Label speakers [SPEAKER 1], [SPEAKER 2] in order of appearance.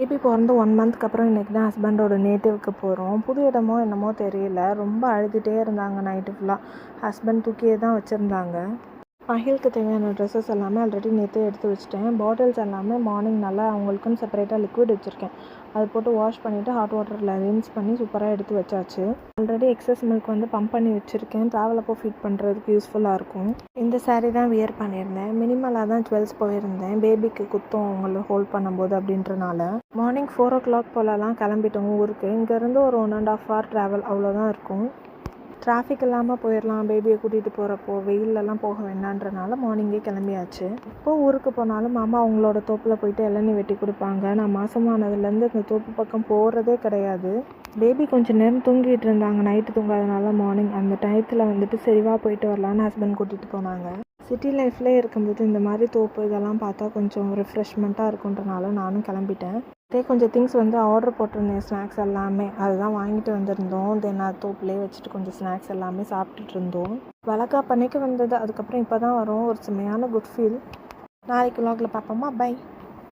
[SPEAKER 1] Baby பிறந்து 1 மந்த்க்கு அப்புறம் இன்றைக்கி தான் ஹஸ்பண்டோட நேட்டிவ்க்கு போகிறோம். புது இடமோ என்னமோ தெரியல, ரொம்ப அழுதுகிட்டே இருந்தாங்க நைட்டு ஃபுல்லாக. ஹஸ்பண்ட் தூக்கியே தான் வச்சுருந்தாங்க. மகிழுக்கு தேவையான ட்ரெஸ்ஸஸ் எல்லாமே ஆல்ரெடி நேற்றே எடுத்து வச்சுட்டேன். பாட்டில்ஸ் எல்லாமே மார்னிங் நல்லா அவங்களுக்குன்னு செப்பரேட்டாக லிக்விட் வச்சுருக்கேன். அது போட்டு வாஷ் பண்ணிவிட்டு ஹாட் வாட்டரில் ரின்ஸ் பண்ணி சூப்பராக எடுத்து வச்சாச்சு. ஆல்ரெடி எக்ஸஸ் மில்க் வந்து பம்ப் பண்ணி வச்சுருக்கேன். ட்ராவல் அப்போ ஃபீட் பண்ணுறதுக்கு யூஸ்ஃபுல்லாக இருக்கும். இந்த சாரீ தான் வியர் பண்ணியிருந்தேன். மினிமலாக தான் ஜுவல்ஸ் போயிருந்தேன். பேபிக்கு குத்தம் அவங்கள ஹோல்ட் பண்ணும்போது அப்படின்றனால. மார்னிங் 4 o'clock போலலாம் கிளம்பிட்டோம் ஊருக்கு. இங்கேருந்து ஒரு 1.5 hour ட்ராவல் அவ்வளோதான் இருக்கும். டிராஃபிக் இல்லாமல் போயிடலாம் பேபியை கூட்டிகிட்டு போகிறப்போ, வெயிலெலாம் போக வேண்டான்றனால மார்னிங்கே கிளம்பியாச்சு. இப்போ ஊருக்கு போனாலும் மாமா அவங்களோட தோப்பில் போயிட்டு இளநீ வெட்டி கொடுப்பாங்க. நான் மாதமானதுலேருந்து இந்த தோப்பு பக்கம் போகிறதே கிடையாது. பேபி கொஞ்சம் நேரம் தூங்கிட்டு இருந்தாங்க, நைட்டு தூங்காதனால மார்னிங் அந்த டயத்தில் வந்துட்டு சரிவா போயிட்டு வரலான்னு ஹஸ்பண்ட் கூட்டிகிட்டு போனாங்க. சிட்டி லைஃப்லேயே இருக்கும்போது இந்த மாதிரி தோப்பு இதெல்லாம் பார்த்தா கொஞ்சம் ரிஃப்ரெஷ்மெண்ட்டாக இருக்குன்றனால நானும் கிளம்பிட்டேன். இதே கொஞ்சம் திங்ஸ் வந்து ஆர்டர் போட்டிருந்தேன், ஸ்நாக்ஸ் எல்லாமே அதுதான் வாங்கிட்டு வந்திருந்தோம். தென் அது தோப்புலேயே வச்சுட்டு கொஞ்சம் ஸ்நாக்ஸ் எல்லாமே சாப்பிட்டுட்டு இருந்தோம். வளகாப்பு அன்னைக்கு வந்தது, அதுக்கப்புறம் இப்போ தான் வரோம். ஒரு செம்மையான குட் ஃபீல். நாளைக்கு vlogல பார்ப்போமா? பை.